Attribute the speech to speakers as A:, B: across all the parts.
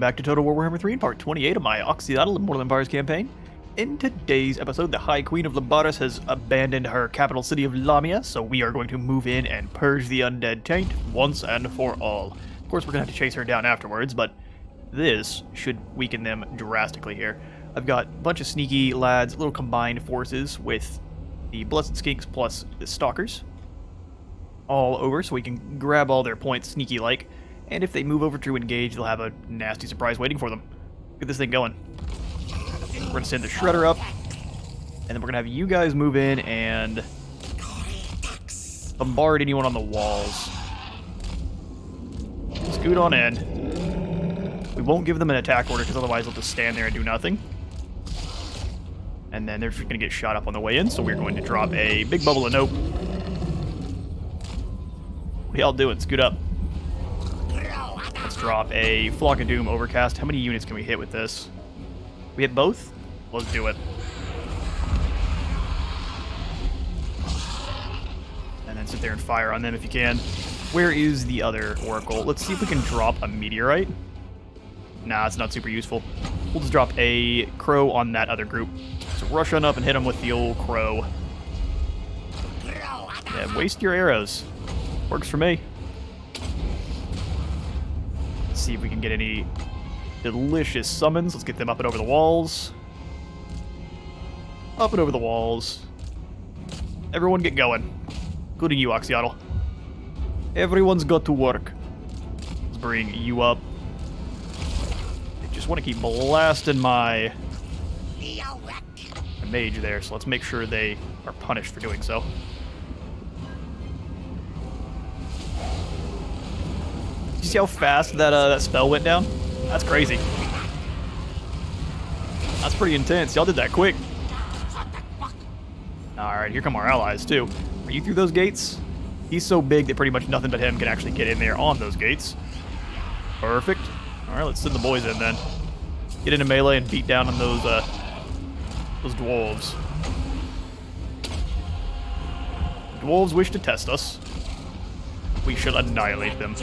A: back to Total War Warhammer 3 in part 28 of my Oxyotl Immortal Empires campaign. In today's episode, the High Queen of Labaris has abandoned her capital city of Lamia, so we are going to move in and purge the undead taint once and for all. Of course, we're going to have to chase her down afterwards, but this should weaken them drastically here. I've got a bunch of sneaky lads, little combined forces with the Blessed Skinks plus the Stalkers all over, so we can grab all their points sneaky-like. And if they move over to engage, they'll have a nasty surprise waiting for them. Get this thing going. We're going to send the Shredder up, and then we're going to have you guys move in and bombard anyone on the walls. Scoot on in. We won't give them an attack order, because otherwise they'll just stand there and do nothing. And then they're just going to get shot up on the way in, so we're going to drop a big bubble of nope. What y'all doing? Scoot up. Let's drop a Flock of Doom Overcast. How many units can we hit with this? We hit both? Let's do it. And then sit there and fire on them if you can. Where is the other Oracle? Let's see if we can drop a Meteorite. Nah, it's not super useful. We'll just drop a Crow on that other group. So rush on up and hit them with the old Crow. Yeah, waste your arrows. Works for me. Let's see if we can get any delicious summons. Let's get them up and over the walls. Up and over the walls. Everyone get going. Including you, Oxyotl. Everyone's got to work. Let's bring you up. I just want to keep blasting my mage there, so let's make sure they are punished for doing so. You see how fast that spell went down? That's crazy. That's pretty intense. Y'all did that quick. Alright, here come our allies, too. Are you through those gates? He's so big that pretty much nothing but him can actually get in there on those gates. Perfect. Alright, let's send the boys in, then. Get into melee and beat down on those dwarves. Dwarves wish to test us. We shall annihilate them.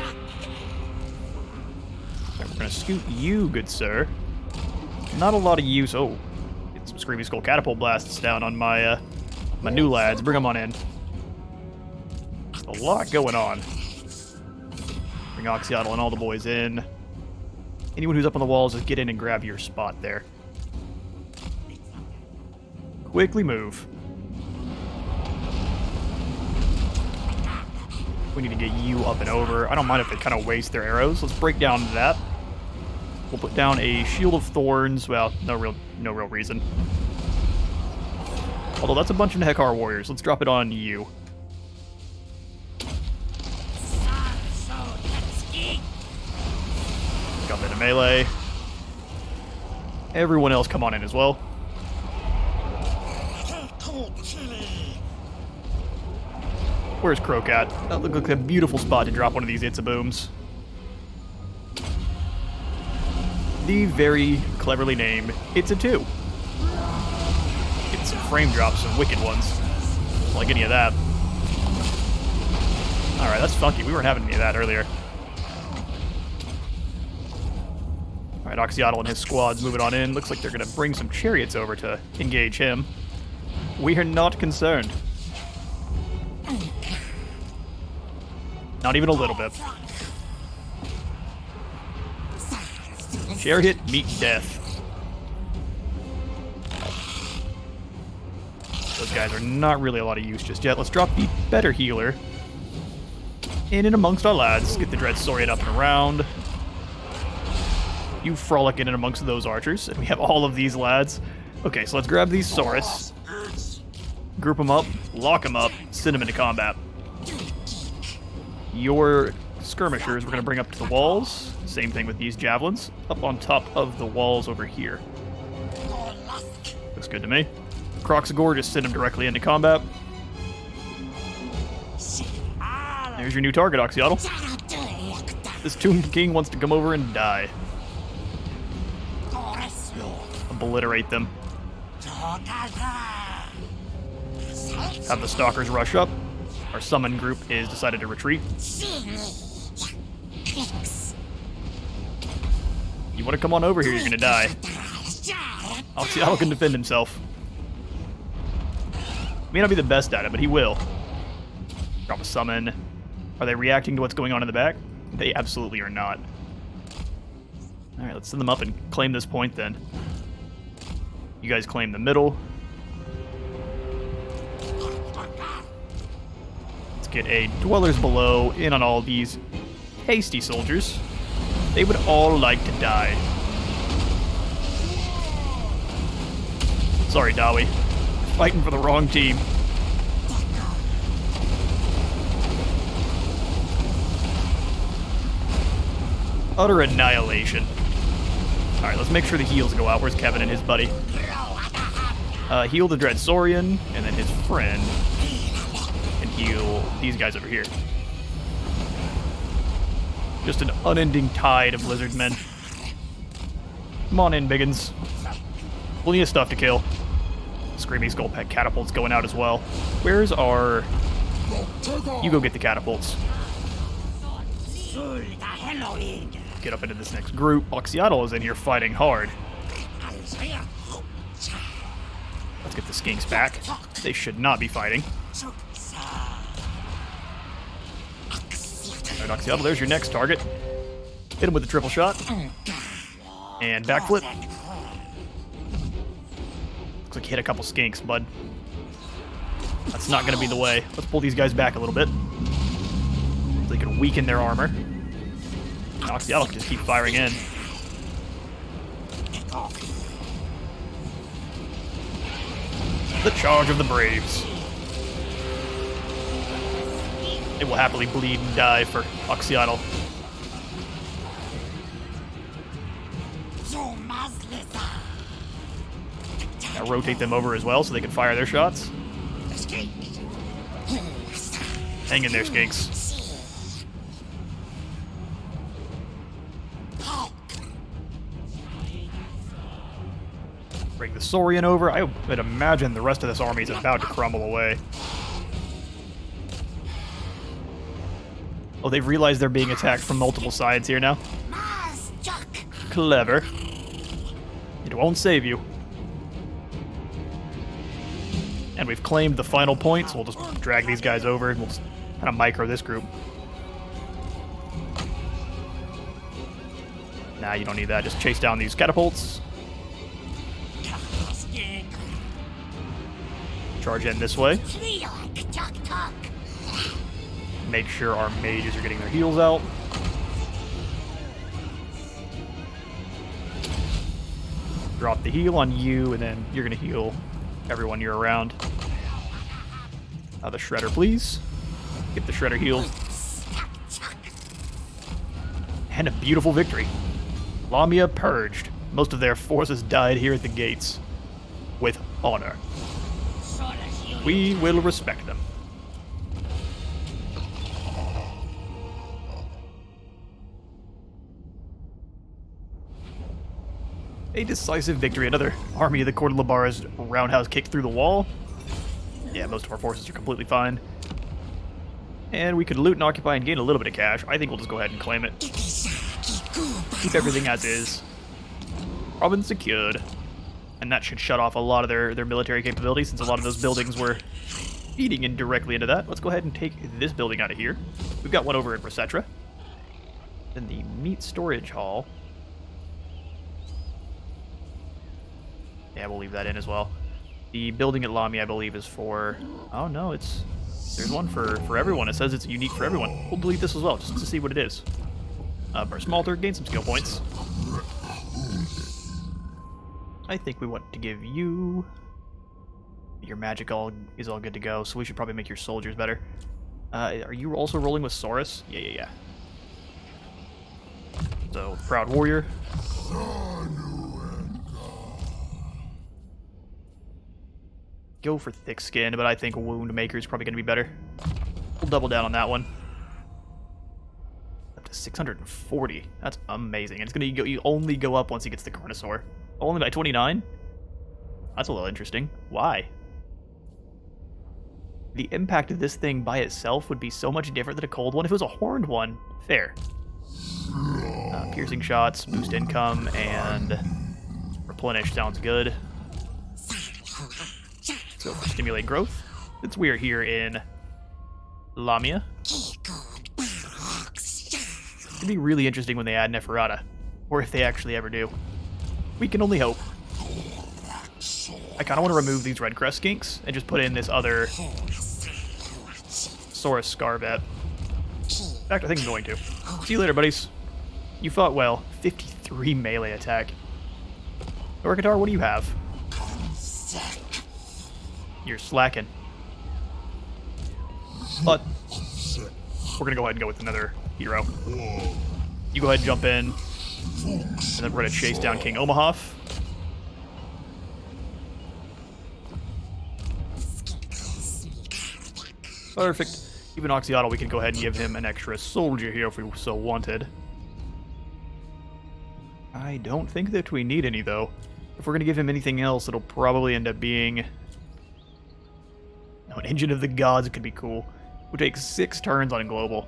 A: We're going to scoot you, good sir. Not a lot of use. Oh, get some Screaming Skull Catapult Blasts down on my my new lads. Bring them on in. A lot going on. Bring Oxyotl and all the boys in. Anyone who's up on the walls, just get in and grab your spot there. Quickly move. We need to get you up and over. I don't mind if they kind of waste their arrows. Let's break down that. We'll put down a Shield of Thorns. Well, no real reason. Although that's a bunch of Hekar warriors. Let's drop it on you. Jump into melee. Everyone else come on in as well. Where's Crocat? That looked like a beautiful spot to drop one of these Itzabooms. The very cleverly named Itza-2. Get some frame drops, some wicked ones. Don't like any of that. Alright, that's funky. We weren't having any of that earlier. Alright, Oxyotl and his squad's moving on in. Looks like they're going to bring some chariots over to engage him. We are not concerned. Not even a little bit. Chariot, meet death. Those guys are not really a lot of use just yet. Let's drop the better healer in and amongst our lads. Get the Dread Saurian up and around. You frolic in and amongst those archers. And we have all of these lads. Okay, so let's grab these Saurus. Group them up, lock them up, send them into combat. Your skirmishers we're going to bring up to the walls. Same thing with these javelins. Up on top of the walls over here. Looks good to me. Croxagore, just send them directly into combat. There's your new target, Oxyotl. This Tomb King wants to come over and die. Obliterate them. Have the Stalkers rush up. Our summon group is decided to retreat. You want to come on over here, you're gonna die. Oxyotl can defend himself. May not be the best at it, but he will. Drop a summon. Are they reacting to what's going on in the back? They absolutely are not. Alright, let's send them up and claim this point then. You guys claim the middle. Let's get a Dwellers Below in on all these hasty soldiers. They would all like to die. Sorry, Dawi. Fighting for the wrong team. Utter annihilation. Alright, let's make sure the heals go out. Where's Kevin and his buddy? Heal the Dread Saurian, and then his friend can heal these guys over here. Just an unending tide of lizard men. Come on in, biggins. Plenty of stuff to kill. Screaming Skull Pet catapults going out as well. Where's our... You go get the catapults. Get up into this next group. Oxyotl is in here fighting hard. Let's get the skinks back. They should not be fighting. Alright, Oxyotl, there's your next target. Hit him with a triple shot. And backflip. Looks like you hit a couple skinks, bud. That's not going to be the way. Let's pull these guys back a little bit. So they can weaken their armor. Oxyotl can just keep firing in. The charge of the Braves. They will happily bleed and die for Oxyotl. Now rotate them over as well so they can fire their shots. Hang in there, skinks. Bring the Saurian over. I would imagine the rest of this army is about to crumble away. Oh, they've realized they're being attacked from multiple sides here now. Clever. It won't save you. And we've claimed the final point, so we'll just drag these guys over and we'll just kind of micro this group. Nah, you don't need that. Just chase down these catapults. Charge in this way. Make sure our mages are getting their heals out. Drop the heal on you, and then you're going to heal everyone you're around. The Shredder, please. Get the Shredder healed. And a beautiful victory. Lamia purged. Most of their forces died here at the gates. With honor. We will respect them. A decisive victory. Another army of the Court of Labara's roundhouse kick through the wall. Yeah, most of our forces are completely fine. And we could loot and occupy and gain a little bit of cash. I think we'll just go ahead and claim it. Keep everything as is. Province secured. And that should shut off a lot of their military capabilities, since a lot of those buildings were feeding in directly into that. Let's go ahead and take this building out of here. We've got one over in Resetra. Then the meat storage hall. Yeah, we'll leave that in as well. The building at Lamia, I believe, is for... Oh, no, it's... There's one for everyone. It says it's unique for everyone. We'll delete this as well, just to see what it is. Burst Malter, gain some skill points. I think we want to give you... Your magic is all good to go, so we should probably make your soldiers better. Are you also rolling with Saurus? Yeah. So, Proud Warrior. Go for Thick Skin, but I think Wound Maker is probably going to be better. We'll double down on that one. Up to 640. That's amazing. And it's going to only go up once he gets the Carnosaur. Only by 29? That's a little interesting. Why? The impact of this thing by itself would be so much different than a cold one. If it was a horned one, fair. Piercing shots, boost income, and replenish sounds good. Let's go for stimulate growth. Since we are here in Lamia. It'd be really interesting when they add Neferata, or if they actually ever do. We can only hope. I kind of want to remove these Red Crest skinks and just put in this other Saurus Scarvet. In fact, I think I'm going to. See you later, buddies. You fought well. 53 melee attack. Orcatar, what do you have? You're slacking. But we're going to go ahead and go with another hero. You go ahead and jump in. And then we're going to chase down King Omahaf. Perfect. Even Oxyotl, we can go ahead and give him an extra soldier here if we so wanted. I don't think that we need any, though. If we're going to give him anything else, it'll probably end up being... an Engine of the Gods could be cool. We'll take 6 turns on global.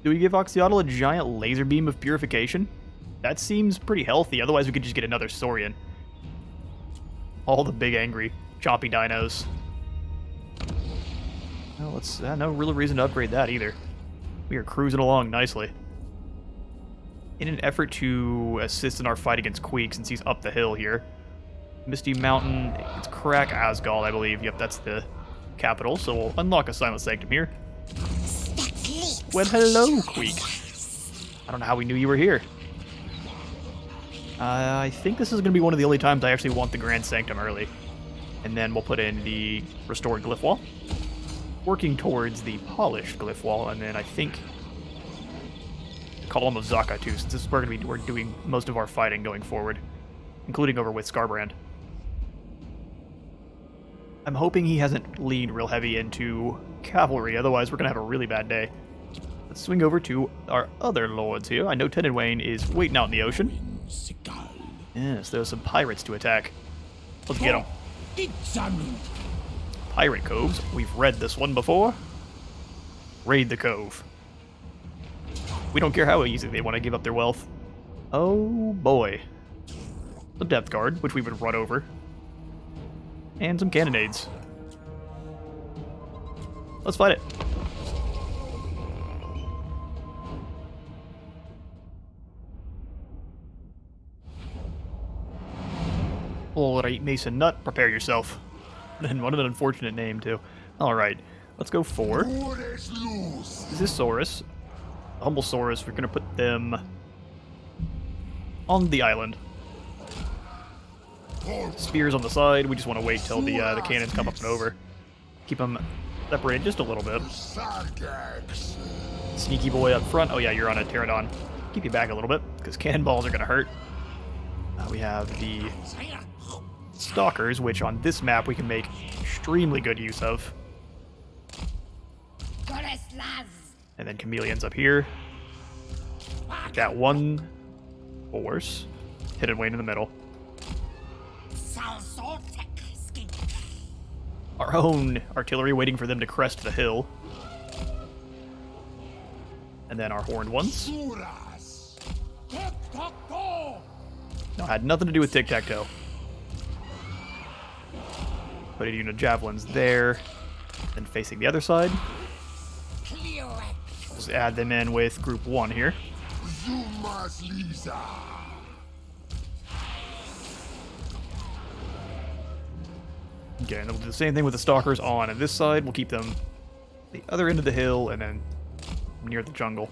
A: Do we give Oxyotl a giant laser beam of purification? That seems pretty healthy, otherwise we could just get another Saurian. All the big angry choppy dinos. Well, let's no real reason to upgrade that either. We are cruising along nicely. In an effort to assist in our fight against Queek, since he's up the hill here. Misty Mountain, it's Crack Asgald, I believe. Yep, that's the capital, so we'll unlock a Silent Sanctum here. Well, hello, Queek. I don't know how we knew you were here. I think this is going to be one of the only times I actually want the Grand Sanctum early. And then we'll put in the Restored Glyph Wall. Working towards the Polished Glyph Wall, and then I think... Column of Zaka too, since this is where we're doing most of our fighting going forward. Including over with Scarbrand. I'm hoping he hasn't leaned real heavy into cavalry, otherwise we're going to have a really bad day. Let's swing over to our other lords here. I know Tened Wayne is waiting out in the ocean. Yes, there's some pirates to attack. Let's get them. Pirate coves. We've read this one before. Raid the cove. We don't care how easy they want to give up their wealth. Oh boy. The depth guard, which we would run over. And some cannonades. Let's fight it. Alright, Mason Nut, prepare yourself. And what an unfortunate name, too. Alright, let's go for... Is this Saurus? Humble Saurus, we're going to put them on the island. Spears on the side, we just want to wait till the cannons come up and over. Keep them separated just a little bit. Sneaky boy up front. Oh yeah, you're on a pterodon. Keep you back a little bit, because cannonballs are going to hurt. We have the Stalkers, which on this map we can make extremely good use of. And then Chameleons up here. Got one force. Hidden Wayne in the middle. Our own artillery waiting for them to crest the hill. And then our horned ones. No, had nothing to do with tic-tac-toe. Put a unit of javelins there. Then facing the other side. Just add them in with group 1 here. Okay, and then we'll do the same thing with the Stalkers on this side. We'll keep them the other end of the hill and then near the jungle.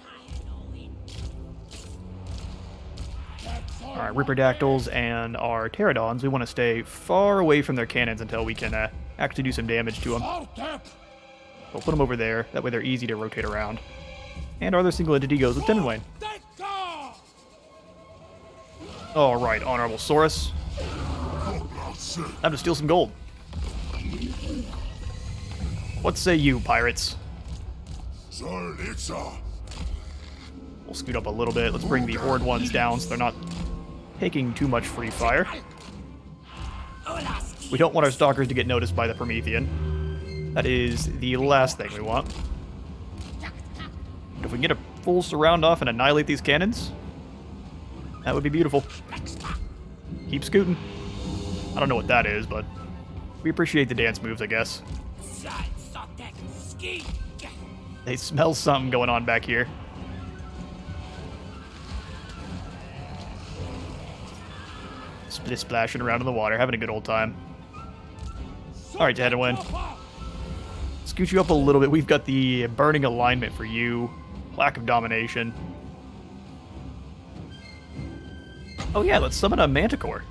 A: Alright, Ripperdactyls and our Pterodons, we want to stay far away from their cannons until we can actually do some damage to them. We'll put them over there, that way they're easy to rotate around. And our other single entity goes with Tened Wayne. Alright, Honorable Saurus. Time to steal some gold. What say you, pirates? We'll scoot up a little bit. Let's bring the horde ones down so they're not taking too much free fire. We don't want our Stalkers to get noticed by the Promethean. That is the last thing we want. If we can get a full surround off and annihilate these cannons, that would be beautiful. Keep scooting. I don't know what that is, but we appreciate the dance moves, I guess. They smell something going on back here. Split splashing around in the water, having a good old time. Alright, Henowin. Scoot you up a little bit. We've got the burning alignment for you. Plaque of domination. Oh yeah, let's summon a manticore.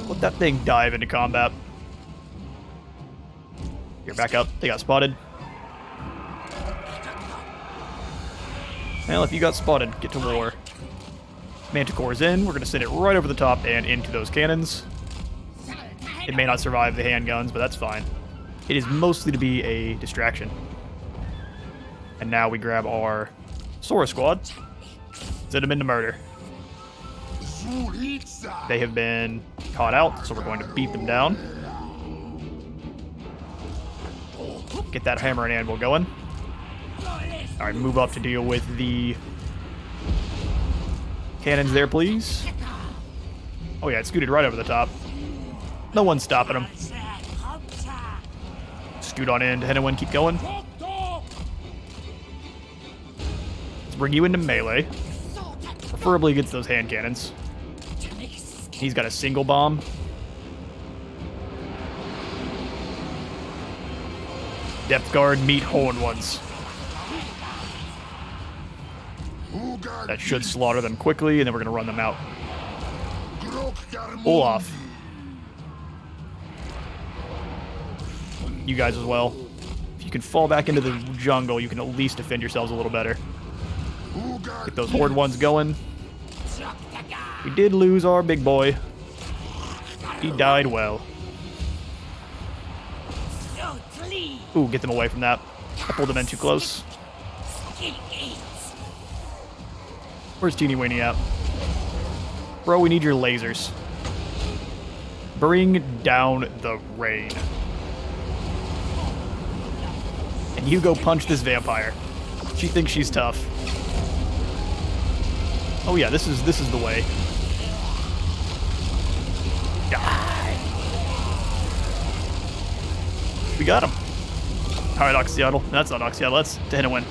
A: Let that thing dive into combat. Here, back up. They got spotted. Well, if you got spotted, get to war. Manticore's in. We're going to send it right over the top and into those cannons. It may not survive the handguns, but that's fine. It is mostly to be a distraction. And now we grab our Sora squad. Send them into murder. They have been caught out, so we're going to beat them down. Get that hammer and anvil going. Alright, move up to deal with the cannons there, please. Oh yeah, it scooted right over the top. No one's stopping him. Scoot on in, Henowin, keep going. Let's bring you into melee. Preferably against those hand cannons. He's got a single bomb. Depth guard, meet horned ones. That should slaughter them quickly, and then we're going to run them out. Olaf. You guys as well. If you can fall back into the jungle, you can at least defend yourselves a little better. Get those horde ones going. We did lose our big boy. He died well. Ooh, get them away from that. I pulled them in too close. Where's Teeny Weeny at? Bro, we need your lasers. Bring down the rain. And you go punch this vampire. She thinks she's tough. Oh yeah, this is the way. Die. We got him. Alright, Oxyotl. That's not Oxyotl, that's Henowin.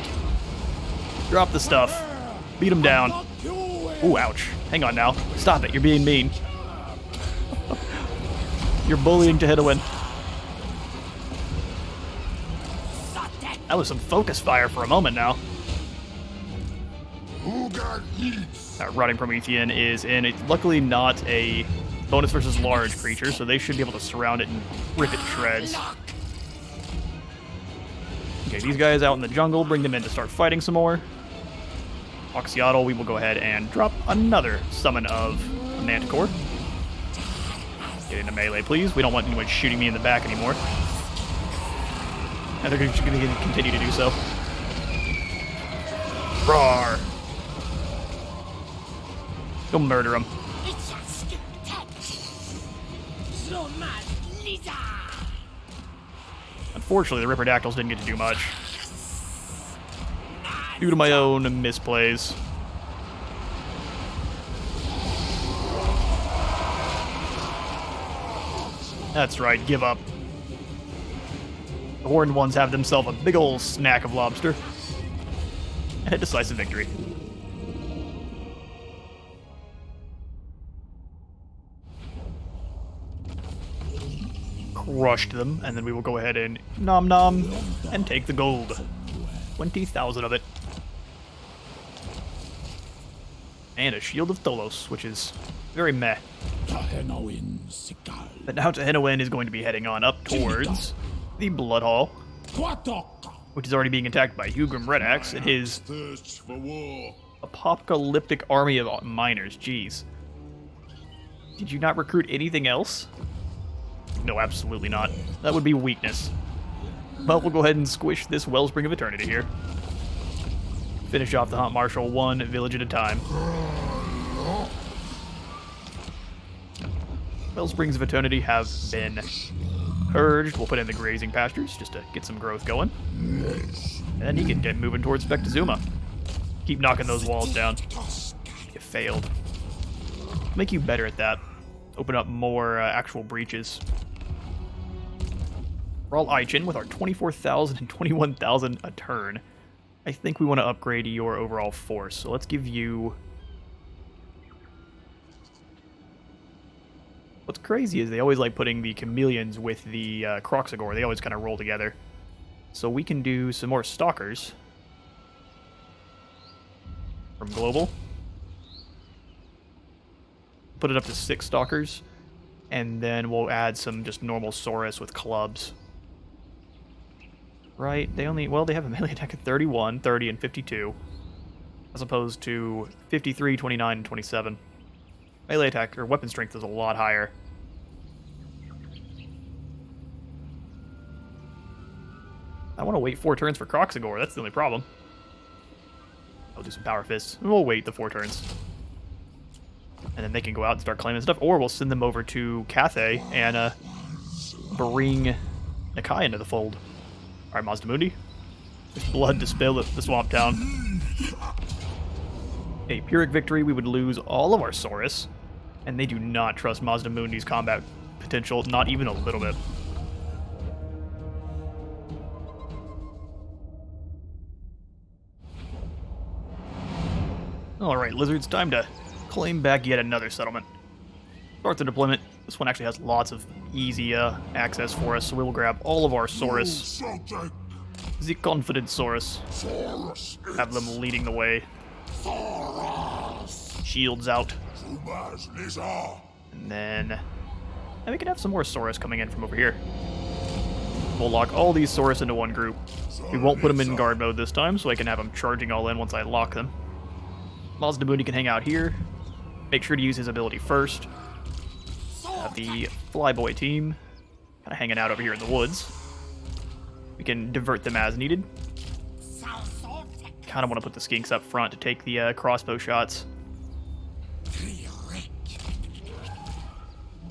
A: Drop the stuff. Beat him down. Ooh, ouch. Hang on now. Stop it, you're being mean. You're bullying to Henowin. That was some focus fire for a moment now. Rotting Promethean is in. It's luckily not a bonus versus large creature, so they should be able to surround it and rip it to shreds. Okay, these guys out in the jungle, bring them in to start fighting some more. Oxyotl, we will go ahead and drop another summon of a Manticore. Get into melee, please. We don't want anyone shooting me in the back anymore. And they're going to continue to do so. Roar! Go murder him. Unfortunately, the Ripperdactyls didn't get to do much. Due to my own misplays. That's right, give up. The horned ones have themselves a big ol' snack of lobster. And a decisive victory. Crushed them, and then we will go ahead and nom nom and take the gold. 20,000 of it. And a Shield of Tholos, which is very meh. But now Henowin is going to be heading on up towards the Blood Hall, which is already being attacked by Hugrim Redax and his apocalyptic army of miners. Jeez. Did you not recruit anything else? No, absolutely not. That would be weakness. But we'll go ahead and squish this Wellspring of Eternity here. Finish off the Hunt Marshal one village at a time. Wellsprings of Eternity have been purged. We'll put in the grazing pastures just to get some growth going. And he can get moving towards Spectazuma. Keep knocking those walls down. You failed. Make you better at that. Open up more actual breaches. We're all Eichin with our 24,000 and 21,000 a turn. I think we want to upgrade your overall force, so let's give you... What's crazy is they always like putting the chameleons with the Croxagore. They always kind of roll together. So we can do some more stalkers. From Global. Put it up to 6 stalkers. And then we'll add some just normal Saurus with clubs. Right, they only... Well, they have a melee attack of 31, 30, and 52. As opposed to 53, 29, and 27. Melee attack, or weapon strength, is a lot higher. I want to wait 4 turns for Croxagore, that's the only problem. I'll do some Power Fists, and we'll wait the 4 turns. And then they can go out and start claiming stuff, or we'll send them over to Cathay and bring Nakai into the fold. Alright, Mazdamundi. There's blood to spill at the Swamp Town. A Pyrrhic victory, we would lose all of our Saurus, and they do not trust Mazdamundi's combat potential, not even a little bit. Alright, Lizards, time to claim back yet another settlement. Start the deployment. This one actually has lots of easy access for us, so we will grab all of our Saurus. The confident Saurus. Have them leading the way. Shields out. And then... And we can have some more Saurus coming in from over here. We'll lock all these Saurus into one group. We won't put them in guard mode this time, so I can have them charging all in once I lock them. Mazdamundi can hang out here. Make sure to use his ability first. Have the Flyboy team kind of hanging out over here in the woods. We can divert them as needed. Kind of want to put the Skinks up front to take the crossbow shots.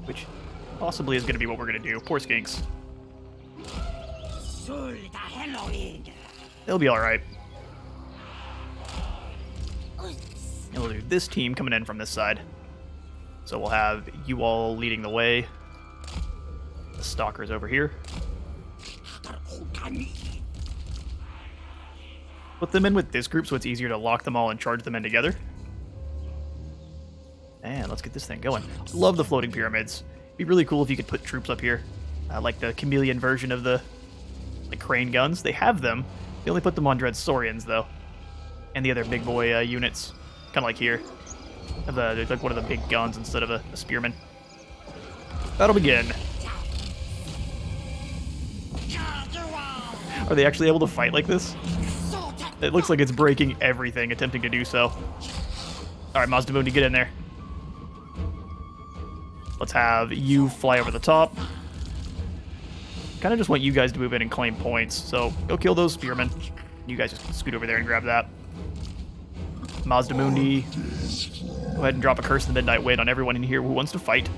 A: Which possibly is going to be what we're going to do. Poor Skinks. They'll be alright. And we'll do this team coming in from this side. So we'll have you all leading the way. The stalkers over here. Put them in with this group so it's easier to lock them all and charge them in together. And let's get this thing going. Love the floating pyramids. It'd be really cool if you could put troops up here. Like the chameleon version of the crane guns. They have them. They only put them on Dread Saurians, though. And the other big boy units. Kind of like here. Have like one of the big guns instead of a spearman. Battle begin. Are they actually able to fight like this? It looks like it's breaking everything, attempting to do so. Alright, Mazdamundi, get in there. Let's have you fly over the top. Kind of just want you guys to move in and claim points, so go kill those spearmen. You guys just scoot over there and grab that. Mazdamundi, go ahead and drop a Curse of the Midnight Wind on everyone in here who wants to fight.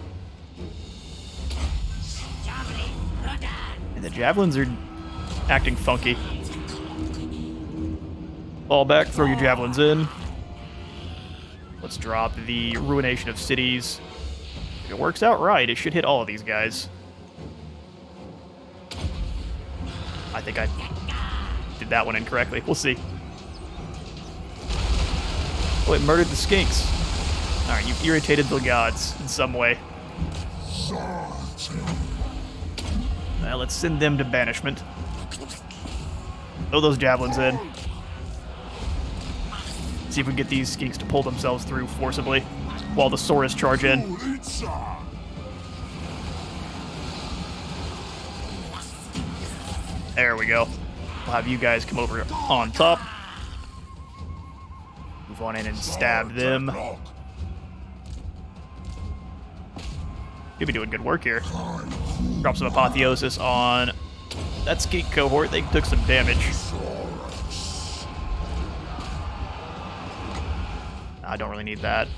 A: And the javelins are acting funky. Fall back, throw your javelins in. Let's drop the Ruination of Cities. If it works out right, it should hit all of these guys. I think I did that one incorrectly. We'll see. Oh, it murdered the Skinks. Alright, you've irritated the gods in some way. Well, let's send them to banishment. Throw those javelins in. See if we can get these Skinks to pull themselves through forcibly while the Saurus charge in. There we go. We'll have you guys come over on top. Move on in and stab them. You'll be doing good work here. Drop some Apotheosis on that Skink cohort. They took some damage. I don't really need that.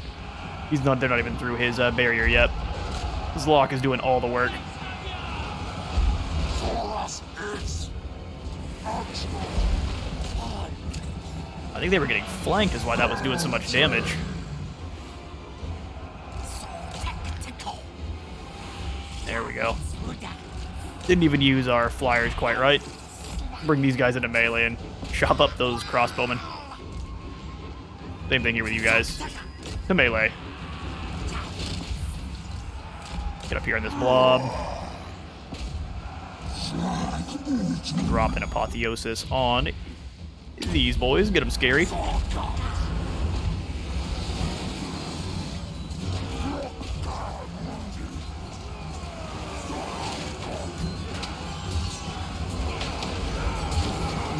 A: They're not even through his barrier yet. His lock is doing all the work. think they were getting flanked is why that was doing so much damage. There we go. Didn't even use our flyers quite right. Bring these guys into melee and chop up those crossbowmen. Same thing here with you guys. To melee. Get up here in this blob. Drop an apotheosis on these boys. Get them scary.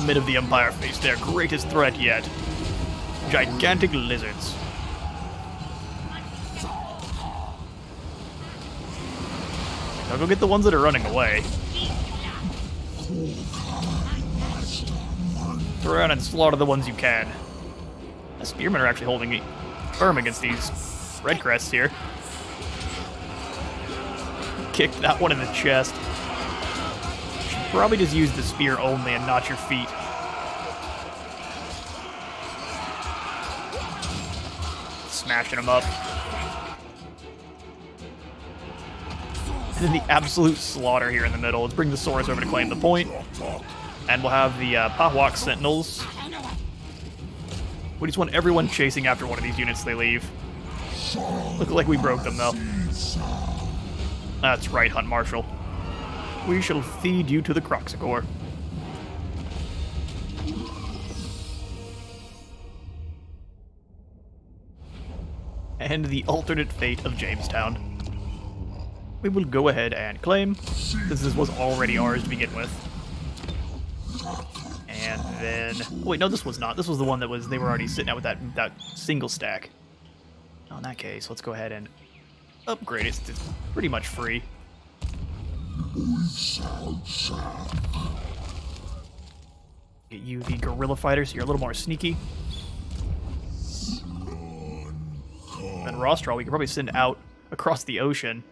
A: Mid of the Empire face their greatest threat yet. Gigantic lizards. Now go get the ones that are running away. Turn around and slaughter the ones you can. The spearmen are actually holding firm against these red crests here. Kicked that one in the chest. Should probably just use the spear only and not your feet. Smashing them up. And then the absolute slaughter here in the middle. Let's bring the Saurus over to claim the point. And we'll have the Pahwak Sentinels. We just want everyone chasing after one of these units they leave. Look like we broke them, though. That's right, Hunt Marshal. We shall feed you to the Croxagore. And the alternate fate of Jamestown. We will go ahead and claim, since this was already ours to begin with. And then... oh, wait, no, this was not. This was the one that was they were already sitting out with that single stack. Oh, in that case, let's go ahead and upgrade it. It's pretty much free. Get you the guerrilla fighter, so you're a little more sneaky. And Rostral, we could probably send out across the ocean,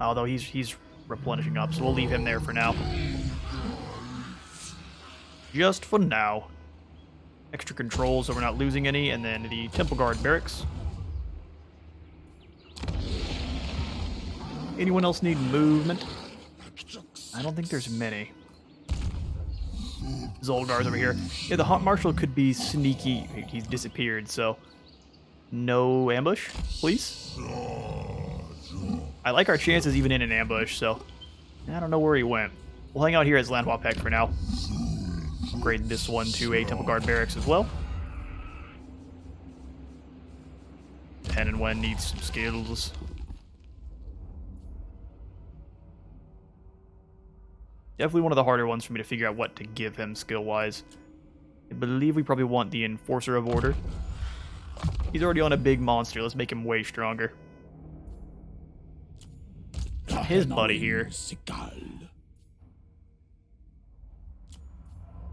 A: although he's replenishing up, so we'll leave him there for now. Just for now. Extra control so we're not losing any, and then the Temple Guard barracks. Anyone else need movement? I don't think there's many. Zolgar's over here. Yeah, the Hunt Marshal could be sneaky. He's disappeared, so... no ambush, please. I like our chances even in an ambush, so... I don't know where he went. We'll hang out here as Landwapek for now. Upgrade this one to a Temple Guard barracks as well. And and when needs some skills. Definitely one of the harder ones for me to figure out what to give him skill-wise. I believe we probably want the Enforcer of Order. He's already on a big monster. Let's make him way stronger. His buddy here.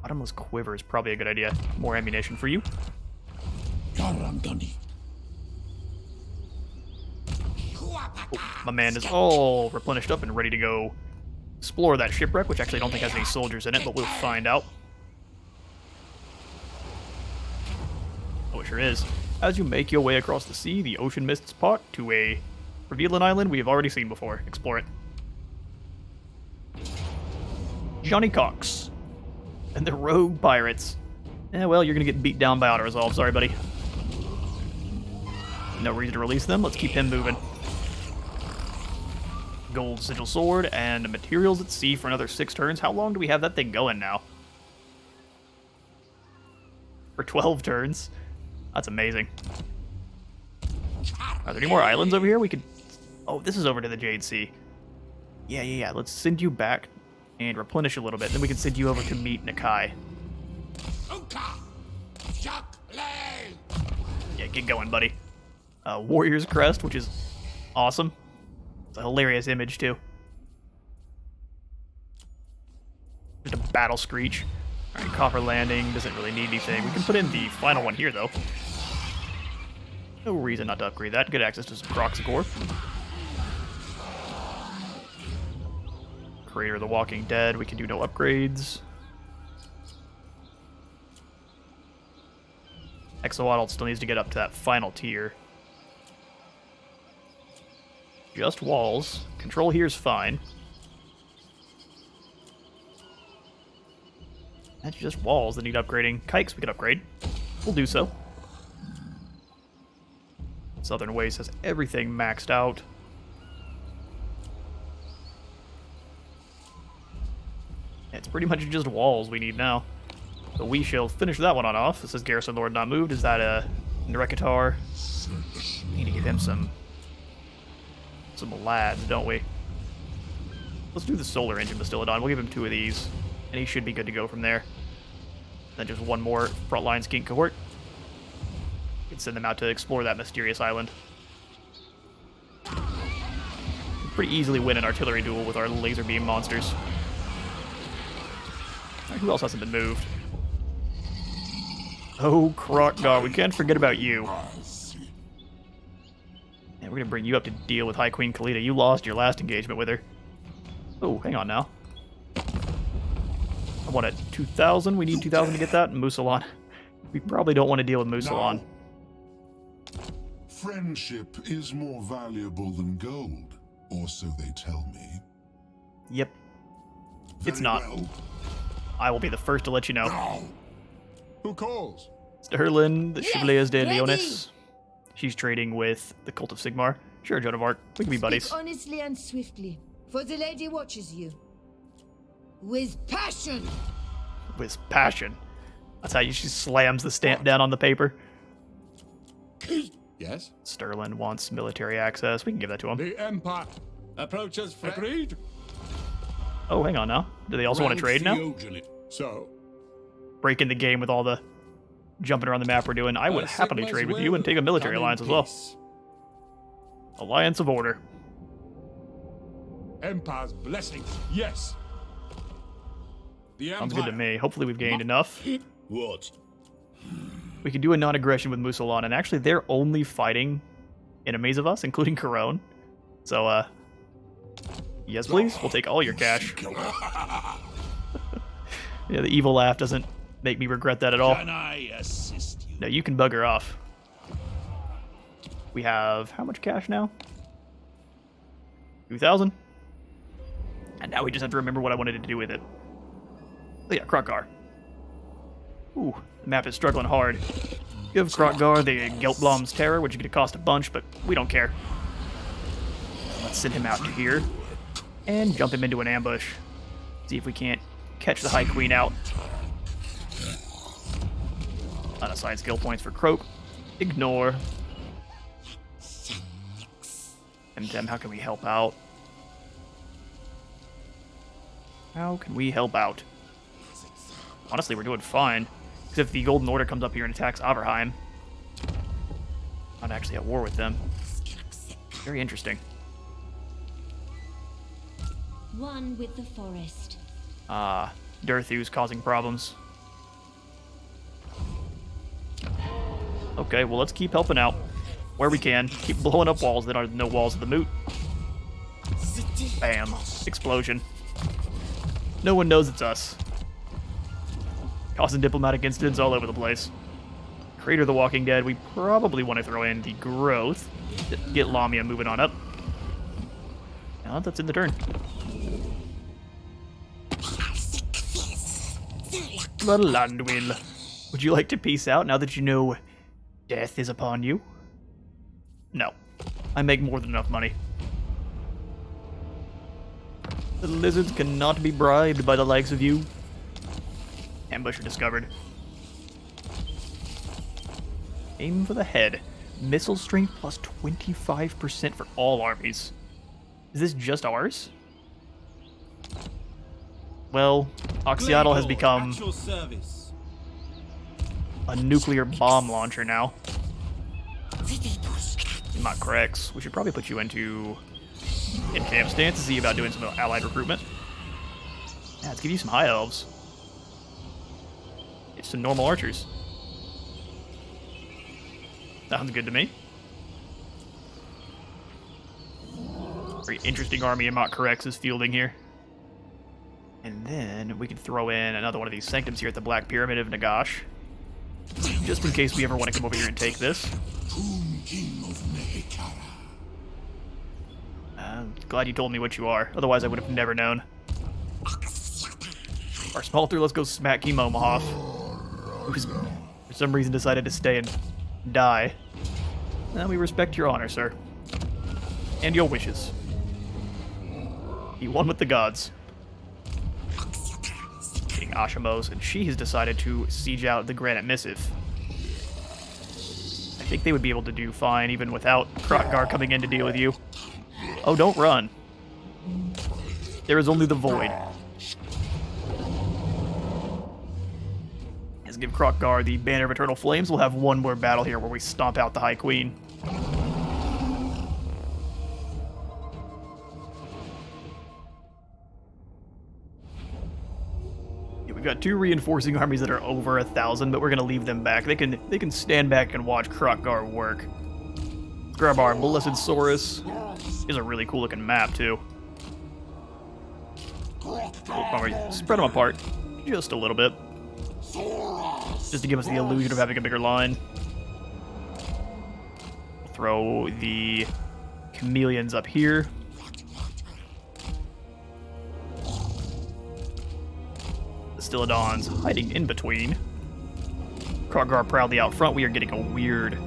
A: Bottomless Quiver is probably a good idea. More ammunition for you. Oh, my man is all replenished up and ready to go explore that shipwreck, which actually I don't think has any soldiers in it, but we'll find out. Oh, it sure is. As you make your way across the sea, the ocean mists part to a revealing island we have already seen before. Explore it. Johnny Cox. And the rogue pirates. Well, you're gonna get beat down by auto-resolve. Sorry, buddy. No reason to release them. Let's keep him moving. Gold sigil sword and materials at sea for another 6 turns. How long do we have that thing going now? For 12 turns. That's amazing. Are there any more islands over here? We could... oh, this is over to the Jade Sea. Yeah. Let's send you back and replenish a little bit. Then we can send you over to meet Nakai. Yeah, get going, buddy. Warrior's Crest, which is awesome. It's a hilarious image, too. Just a battle screech. Alright, Copper Landing doesn't really need anything. We can put in the final one here, though. No reason not to upgrade that. Good access to some Croxagore. Crater of the Walking Dead. We can do no upgrades. Oxyotl still needs to get up to that final tier. Just walls. Control here is fine. That's just walls that need upgrading. Kikes we could upgrade. We'll do so. Southern Waste has everything maxed out. It's pretty much just walls we need now. So we shall finish that one on off. This says Garrison Lord not moved. Is that a Narekatar? We need to give him some lads, don't we? Let's do the Solar Engine Bastillodon. We'll give him 2 of these, and he should be good to go from there. Then just 1 more frontline skink cohort. We can send them out to explore that mysterious island. We'll pretty easily win an artillery duel with our laser beam monsters. Right, who else hasn't been moved? Oh, Krokgar, we can't forget about you. And we're gonna bring you up to deal with High Queen Khalida. You lost your last engagement with her. Oh, hang on now. I want a 2,000. We need 2,000 to get that. And Musalon. We probably don't want to deal with Musalon.
B: Friendship is more valuable than gold, or so they tell me.
A: Yep. It's
B: Very
A: not.
B: well.
A: I will be the first to let you know.
B: Who calls?
A: Sterlin, the Chevaliers de
C: ready.
A: Leonis. She's trading with the Cult of Sigmar. Sure, Joan of Arc. We can be buddies.
C: Speak honestly and swiftly, for the lady watches you. With passion!
A: With passion. That's how she slams the stamp down on the paper.
D: Yes?
A: Sterlin wants military access. We can give that to him.
D: The Empire approaches agreed.
A: Oh, hang on now. Do they also want to trade now?
D: So,
A: Breaking the game with all the jumping around the map we're doing. I would happily
D: Sigma's
A: trade with you and
D: will
A: take a military
D: come in
A: alliance as well.
D: peace.
A: Alliance of Order.
D: Empire's blessings, yes. The
A: Sounds
D: Empire.
A: good to me. Hopefully we've gained enough.
D: What?
A: We can do a non-aggression with Musalon, and actually they're only fighting enemies of us, including Corone. So, yes please, we'll take all your cash. Yeah, the evil laugh doesn't make me regret that at all.
D: Can I assist you?
A: No, you can bugger off. We have how much cash now? 2,000? And now we just have to remember what I wanted to do with it. Oh yeah, Krokgar. Ooh, the map is struggling hard. Give Krokgar the Geltblom's Terror, which is going to cost a bunch, but we don't care. Let's send him out to here and jump him into an ambush. See if we can't catch the High Queen out. Unassigned skill points for Croak. Ignore. Temtem, how can we help out? How can we help out? Honestly, we're doing fine. Because if the Golden Order comes up here and attacks Averheim, I'm actually at war with them. Very interesting.
E: One with the forest.
A: Durthu's causing problems. Okay, well, let's keep helping out where we can. Keep blowing up walls that are no walls of the moot. Bam. Explosion. No one knows it's us. Causing diplomatic incidents all over the place. Crater the Walking Dead. We probably want to throw in the growth. Get Lamia moving on up. Now that's in the turn. The Landwill. Would you like to peace out now that you know death is upon you? No. I make more than enough money. The lizards cannot be bribed by the likes of you. Ambusher discovered. Aim for the head. Missile strength plus 25% for all armies. Is this just ours? Well, Oxyotl has become a nuclear bomb launcher now. Not correct. We should probably put you into in-camp stance to see about doing some allied recruitment. Yeah, let's give you some high elves. It's some normal archers. Sounds good to me. Very interesting army Mott Correx is fielding here. And then we can throw in another one of these sanctums here at the Black Pyramid of Nagash. just in case we ever want to come over here and take this.
B: Tomb King of Mehekara.
A: I'm glad you told me what you are, otherwise I would have never known. Our small through, let's go smack King Momohoth, who's for some reason decided to stay and die. Well, we respect your honor, sir. And your wishes. He won with the gods. Getting Ashimos, and she has decided to siege out the Granite Missive. I think they would be able to do fine even without Krotgar coming in to deal with you. Oh, don't run. There is only the Void. Let's give Krotgar the Banner of Eternal Flames. We'll have one more battle here where we stomp out the High Queen. We've got 2 reinforcing armies that are over 1,000, but we're gonna leave them back. They can stand back and watch Krotgar work. Let's grab our Blessed Saurus. Is a really cool looking map too. Spread them apart just a little bit, just to give us the illusion of having a bigger line. Throw the chameleons up here. Stylodons hiding in between. Krotgar proudly out front. We are getting a weird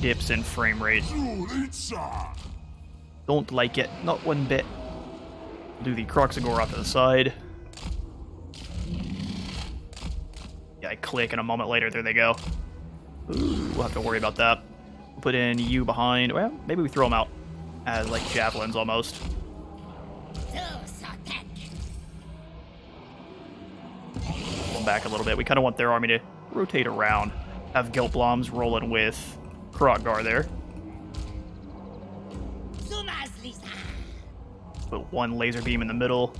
A: dips in frame rate. Don't like it, not one bit. Do the Kroxigor off to the side. Yeah, I click and a moment later, there they go. Ooh, we'll have to worry about that. We'll put in you behind. Well, maybe we throw them out as like javelins almost. Back a little bit. We kind of want their army to rotate around. Have Geltbloms rolling with Krotgar there. Put one laser beam in the middle.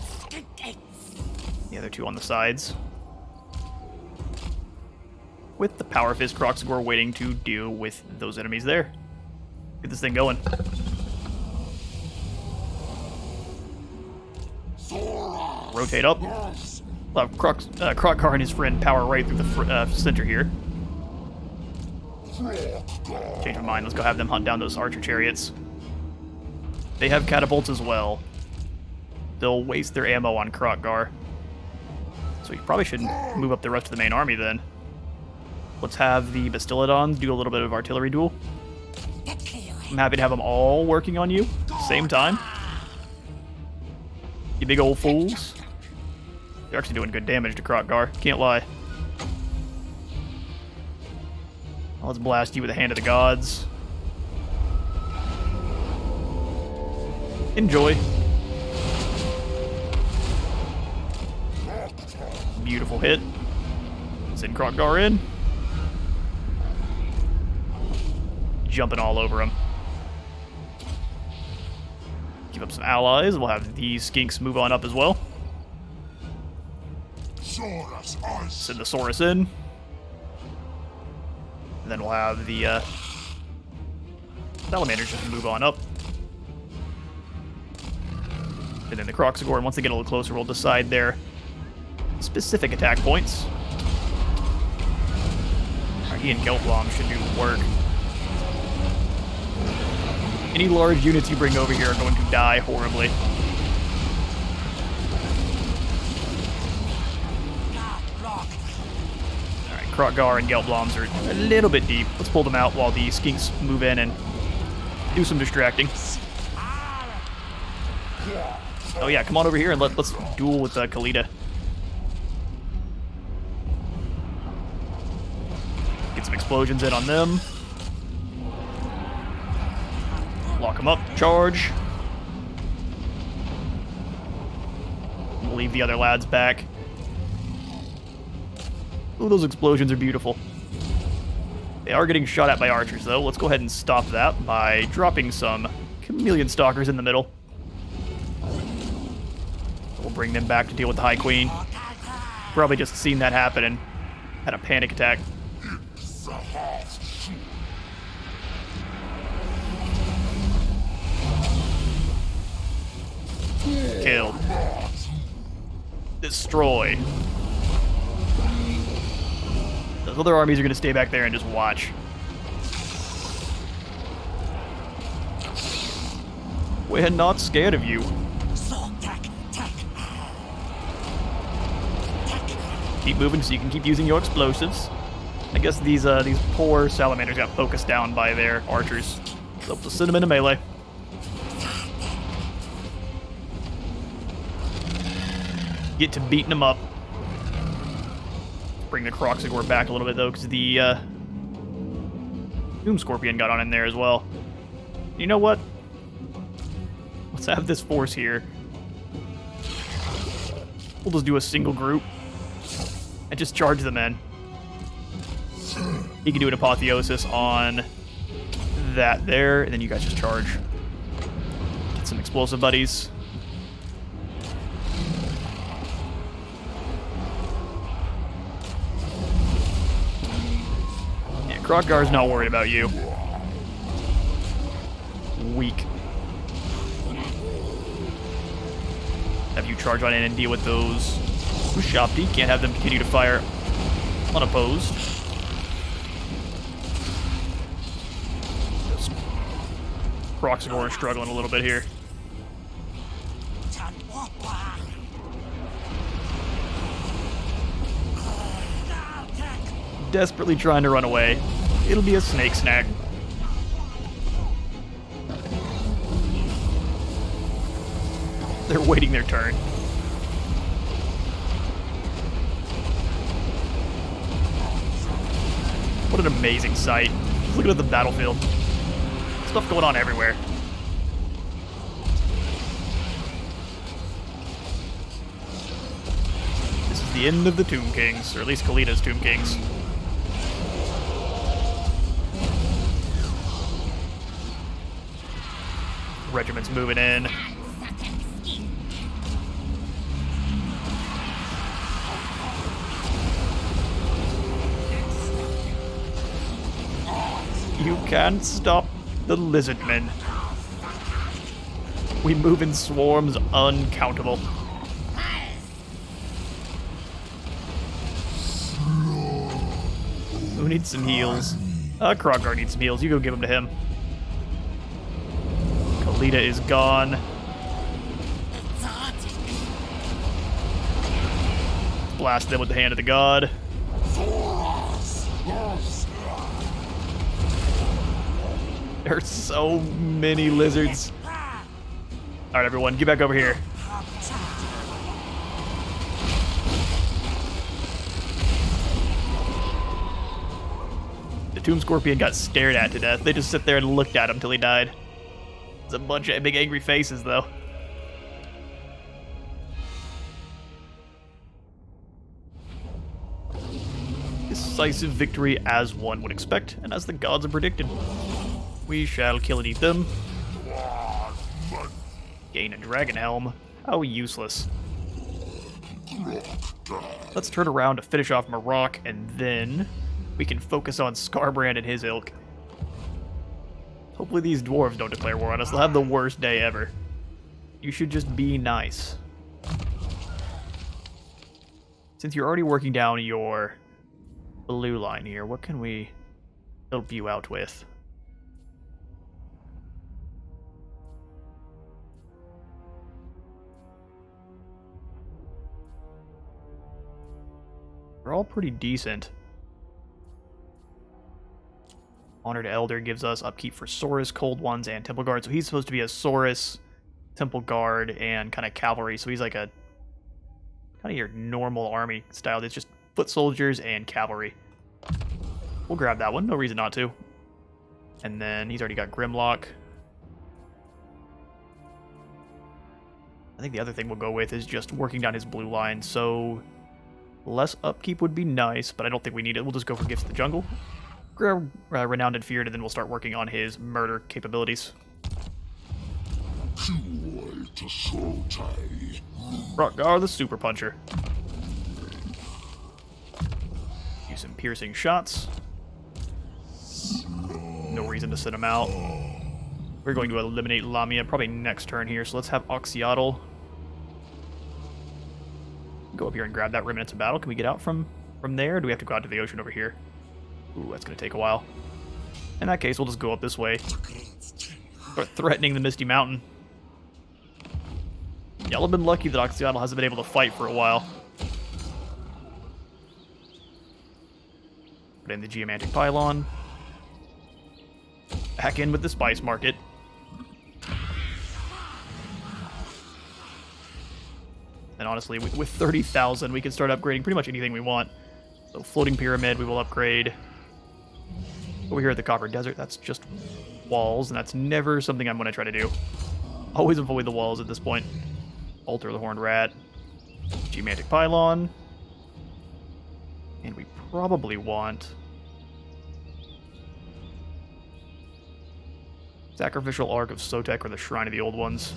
A: The other 2 on the sides. With the Power Fist Kroxigor waiting to deal with those enemies there. Get this thing going. Rotate up. We'll have Krotgar and his friend power right through the center here. Change my mind. Let's go have them hunt down those archer chariots. They have catapults as well. They'll waste their ammo on Krotgar. So we probably should move up the rest of the main army then. Let's have the Bastillodons do a little bit of artillery duel. I'm happy to have them all working on you. Same time. You big old fools. They're actually doing good damage to Krotgar. Can't lie. Let's blast you with the Hand of the Gods. Enjoy. Beautiful hit. Send Krotgar in. Jumping all over him. Keep up some allies. We'll have these skinks move on up as well. Send the Saurus in. And then we'll have the Salamanders just move on up. And then the Kroxigor, and once they get a little closer, we'll decide their specific attack points. He and Geltblom should do work. Any large units you bring over here are going to die horribly. Alright, Krotgar and Geltbloms are a little bit deep. Let's pull them out while the skinks move in and do some distracting. Oh yeah, come on over here and let's duel with Khalida. Get some explosions in on them. Lock them up, charge. We'll leave the other lads back. Ooh, those explosions are beautiful. They are getting shot at by archers, though. Let's go ahead and stop that by dropping some chameleon stalkers in the middle. We'll bring them back to deal with the High Queen. Probably just seen that happen and had a panic attack. Killed. Destroy. The Those other armies are going to stay back there and just watch. We're not scared of you. Keep moving so you can keep using your explosives. I guess these poor salamanders got focused down by their archers. So we'll send them into melee. Get to beating them up. Bring the Croxagore back a little bit though, because the Doom Scorpion got on in there as well. You know what? Let's have this force here. We'll just do a single group and just charge the men. He can do an apotheosis on that there, and then you guys just charge. Get some explosive buddies. Yeah, Kroggar's not worried about you. Weak. Have you charge on in and deal with those Ushopti. Can't have them continue to fire unopposed. Croxagore is struggling a little bit here. Desperately trying to run away. It'll be a snake snack. They're waiting their turn. What an amazing sight. Look at the battlefield. Stuff going on everywhere. This is the end of the Tomb Kings, or at least Khalidah's Tomb Kings. Regiment's moving in. You can't stop the lizardmen. We move in swarms uncountable. Who needs some heals? Kroggar needs some heals. You go give them to him. Khalida is gone. Blast them with the hand of the god. There are so many lizards. Alright, everyone, get back over here. The Tomb Scorpion got stared at to death. They just sit there and looked at him till he died. It's a bunch of big angry faces, though. Decisive victory as one would expect, and as the gods have predicted. We shall kill and eat them. Gain a dragon helm. How useless. Let's turn around to finish off Marok, and then we can focus on Skarbrand and his ilk. Hopefully these dwarves don't declare war on us. They'll have the worst day ever. You should just be nice. Since you're already working down your blue line here, what can we help you out with? They're all pretty decent. Honored Elder gives us upkeep for Saurus, Cold Ones, and Temple Guard. So he's supposed to be a Saurus, Temple Guard, and kind of cavalry. So he's like a kind of your normal army style. It's just foot soldiers and cavalry. We'll grab that one. No reason not to. And then he's already got Grimlock. I think the other thing we'll go with is just working down his blue line. So less upkeep would be nice, but I don't think we need it. We'll just go for Gifts of the Jungle. Grab Renowned and Feared, and then we'll start working on his murder capabilities. Rotgar the Super Puncher. Use some piercing shots. No reason to send him out. We're going to eliminate Lamia probably next turn here, so let's have Oxyotl go up here and grab that Remnants of Battle. Can we get out from from there? Or do we have to go out to the ocean over here? Ooh, that's going to take a while. In that case, we'll just go up this way. Start threatening the Misty Mountain. Y'all have been lucky that Oxyotl hasn't been able to fight for a while. Put in the Geomantic Pylon. Back in with the Spice Market. And honestly, with 30,000, we can start upgrading pretty much anything we want. So Floating Pyramid, we will upgrade. Over here at the Copper Desert, that's just walls, and that's never something I'm going to try to do. Always avoid the walls at this point. Altar of the Horned Rat. Geomantic Pylon. And we probably want... Sacrificial Ark of Sotek or the Shrine of the Old Ones.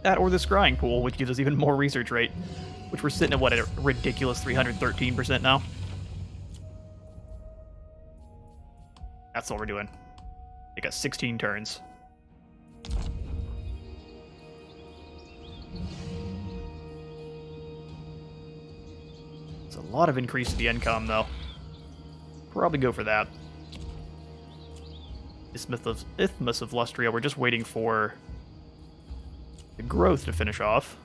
A: That or the Scrying Pool, which gives us even more research rate. Which we're sitting at, what, a ridiculous 313% now? That's all we're doing. They got 16 turns. It's a lot of increase to the income, though. Probably go for that. Isthmus of Lustria, we're just waiting for the growth to finish off.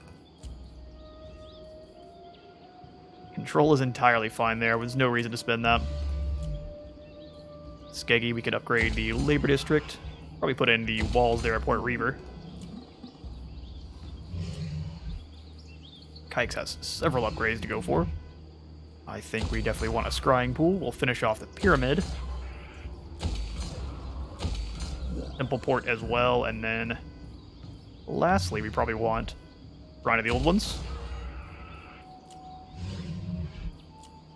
A: Control is entirely fine there. There's no reason to spend that. Skeggy, we could upgrade the Labor District. Probably put in the walls there at Port Reaver. Kykes has several upgrades to go for. I think we definitely want a Scrying Pool. We'll finish off the Pyramid. Temple Port as well, and then lastly, we probably want Shrine of the Old Ones.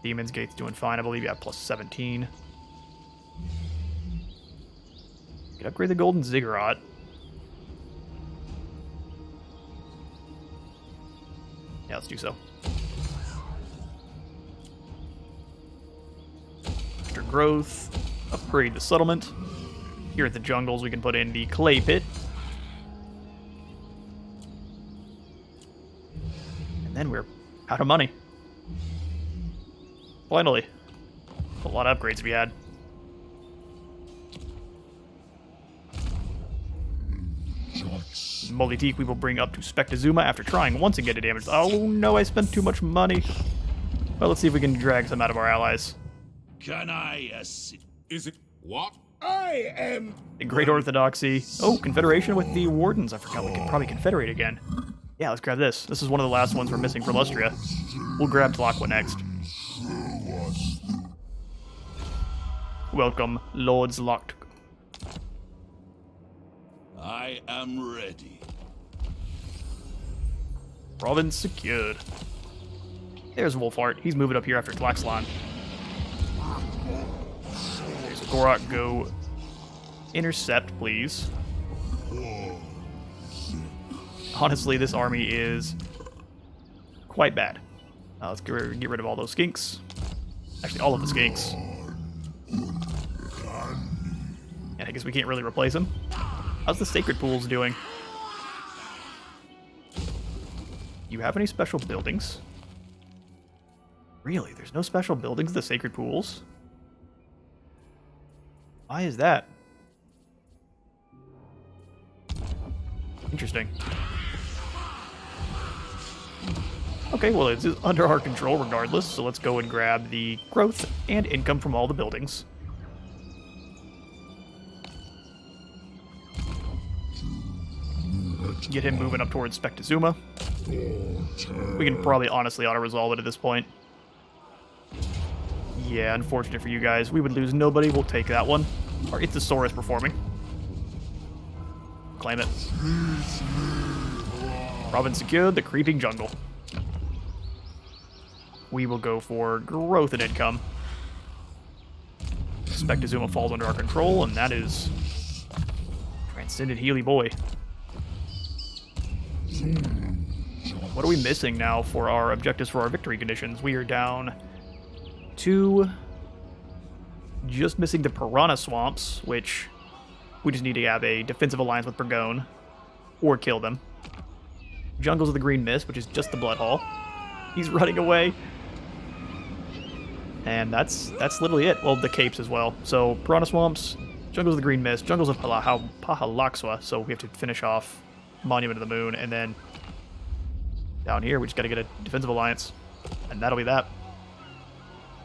A: Demon's Gate's doing fine, I believe. Yeah, plus 17. We could upgrade the Golden Ziggurat. Yeah, let's do so. Extra growth. Upgrade the settlement. Here at the jungles, we can put in the Clay Pit. And then we're out of money. Finally. A lot of upgrades we had. Molitique we will bring up to Spectazuma after trying once again to damage. Oh no, I spent too much money. Well, let's see if we can drag some out of our allies.
D: Can I assist?
B: Is it what?
D: I am.
A: The Great Orthodoxy. Oh, Confederation with the Wardens. I forgot we could probably Confederate again. Yeah, let's grab this. This is one of the last ones we're missing for Lustria. We'll grab Tlaqua next. Welcome, Lords Locked.
D: I am ready.
A: Province secured. There's Wolfheart. He's moving up here after Tlaxlan. There's Gorak. Go intercept, please. Honestly, this army is quite bad. Let's get rid of all those skinks. Actually, all of the skinks. And I guess we can't really replace them. How's the Sacred Pools doing? You have any special buildings? Really? There's no special buildings in the Sacred Pools? Why is that? Interesting. Okay, well, it's under our control regardless, so let's go and grab the growth and income from all the buildings. Get him moving up towards Spectazuma. We can probably honestly auto-resolve it at this point. Yeah, unfortunate for you guys. We would lose nobody. We'll take that one. Or it's the Saurus performing. Claim it. Province secured, the Creeping Jungle. We will go for growth and income. Spectazuma falls under our control, and that is Transcendent Healy Boy. What are we missing now for our objectives for our victory conditions? We are down to just missing the Piranha Swamps, which we just need to have a defensive alliance with Burgone or kill them. Jungles of the Green Mist, which is just the Blood Hall. He's running away. And that's literally it. Well, the capes as well. So, Piranha Swamps, Jungles of the Green Mist, Jungles of Pahalaxwa, so we have to finish off Monument of the Moon, and then down here we just gotta get a defensive alliance, and that'll be that.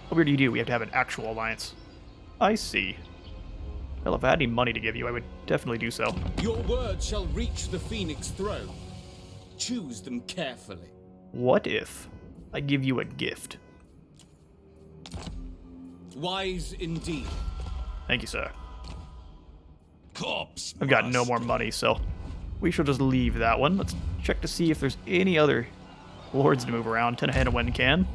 A: What weird do you do? We have to have an actual alliance. I see. Well, if I had any money to give you, I would definitely do so.
F: Your word shall reach the Phoenix throne. Choose them carefully.
A: What if I give you a gift?
F: Wise indeed.
A: Thank you, sir.
D: Corpse.
A: I've got no more money, so we shall just leave that one. Let's check to see if there's any other lords to move around. Tenahanawin can.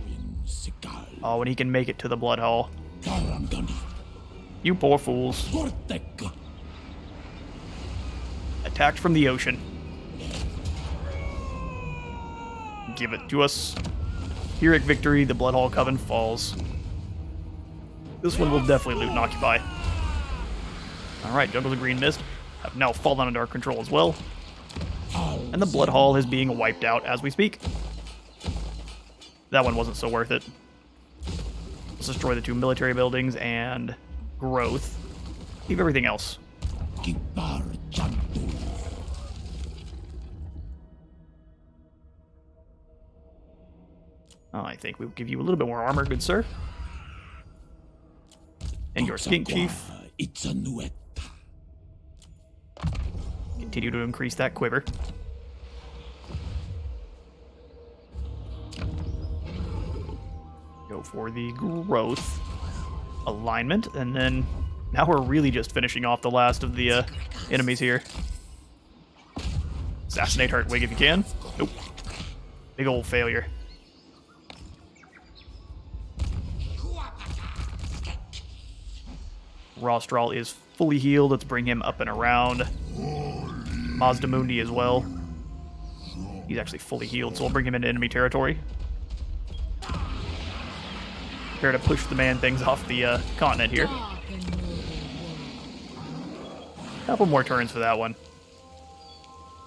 A: Oh, and he can make it to the Blood Hall. You poor fools. Attacked from the ocean. Give it to us. Pyrrhic victory, the Blood Hall Coven falls. This one will definitely loot and occupy. Alright, Jungles of Green Mist have now fallen under our control as well. And the Blood Hall is being wiped out as we speak. That one wasn't so worth it. Let's destroy the 2 military buildings and growth. Leave everything else. I think we'll give you a little bit more armor, good sir. And your Skink Chief. Continue to increase that quiver. Go for the growth alignment, and then now we're really just finishing off the last of the enemies here. Assassinate Hartwig if you can. Nope. Big old failure. Rostral is fully healed. Let's bring him up and around. Mazdamundi as well. He's actually fully healed, so we'll bring him into enemy territory. Prepare to push the man-things off the continent here. Couple more turns for that one.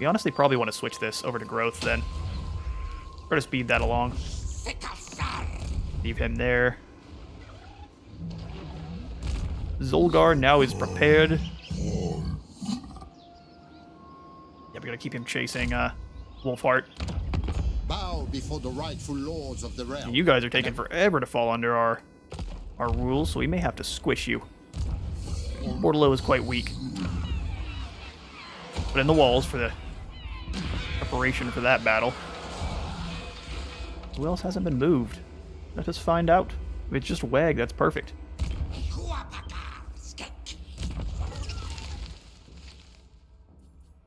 A: We honestly probably want to switch this over to growth then. Try to speed that along. Leave him there. Zolgar now is prepared. Yeah, we gotta keep him chasing Wolfheart.
G: Bow before the rightful lords of the realm.
A: You guys are taking forever to fall under our rules, so we may have to squish you. Mortalo is quite weak. Put in the walls for the preparation for that battle. Who else hasn't been moved? Let us find out. If it's just Wag, that's perfect.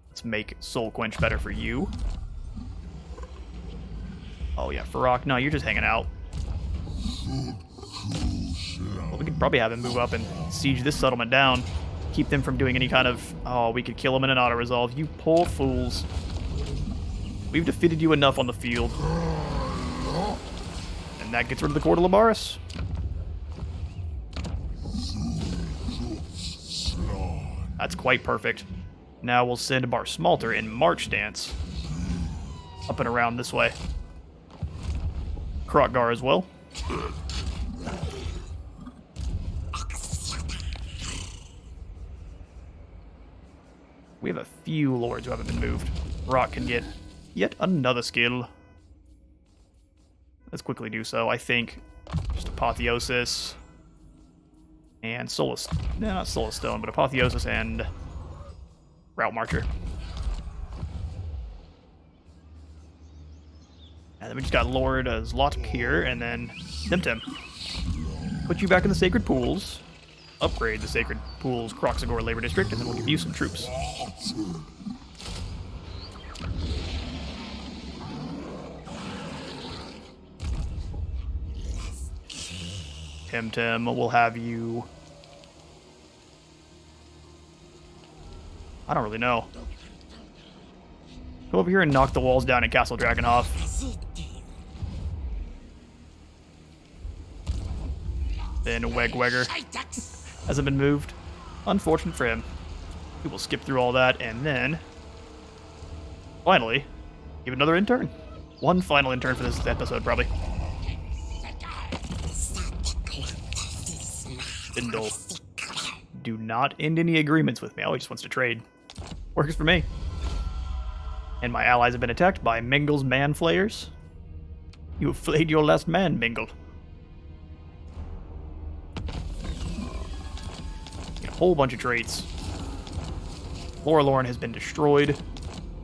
A: Let's make Soul Quench better for you. Oh yeah, Farrak, no, you're just hanging out. Well, we could probably have him move up and siege this settlement down. Keep them from doing any kind of... Oh, we could kill him in an auto-resolve. You poor fools. We've defeated you enough on the field. And that gets rid of the Court of Labaris. That's quite perfect. Now we'll send Bar Smalter in March Dance. Up and around this way. Krotgar as well. We have a few lords who haven't been moved. Rock can get yet another skill. Let's quickly do so. I think just Apotheosis and Solus. No, not Solus Stone, but Apotheosis and Route Marcher. And then we just got Lord Zlotk here, and then Temtem. Put you back in the Sacred Pools. Upgrade the Sacred Pools Kroxagor Labor District, and then we'll give you some troops. Temtem, we'll have you... I don't really know. Come over here and knock the walls down in Castle Drakenhof. Then Wegweger hasn't been moved. Unfortunate for him. We will skip through all that, and then... Finally, Give another intern. One final intern for this episode, probably. Spindle. Do not end any agreements with me. Oh, he just wants to trade. Works for me. And my allies have been attacked by Mingle's man-flayers. You have flayed your last man, Mingle. A whole bunch of traits. Lorelorn has been destroyed.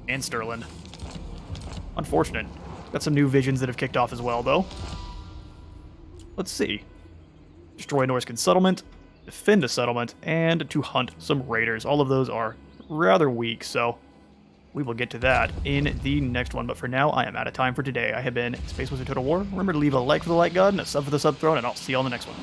A: And Sterling. Unfortunate. Got some new visions that have kicked off as well, though. Let's see. Destroy Norscan settlement, defend a settlement, and to hunt some raiders. All of those are rather weak, so we will get to that in the next one. But for now, I am out of time for today. I have been Space Wizard Total War. Remember to leave a like for the like god and a sub for the sub throne, and I'll see you on the next one.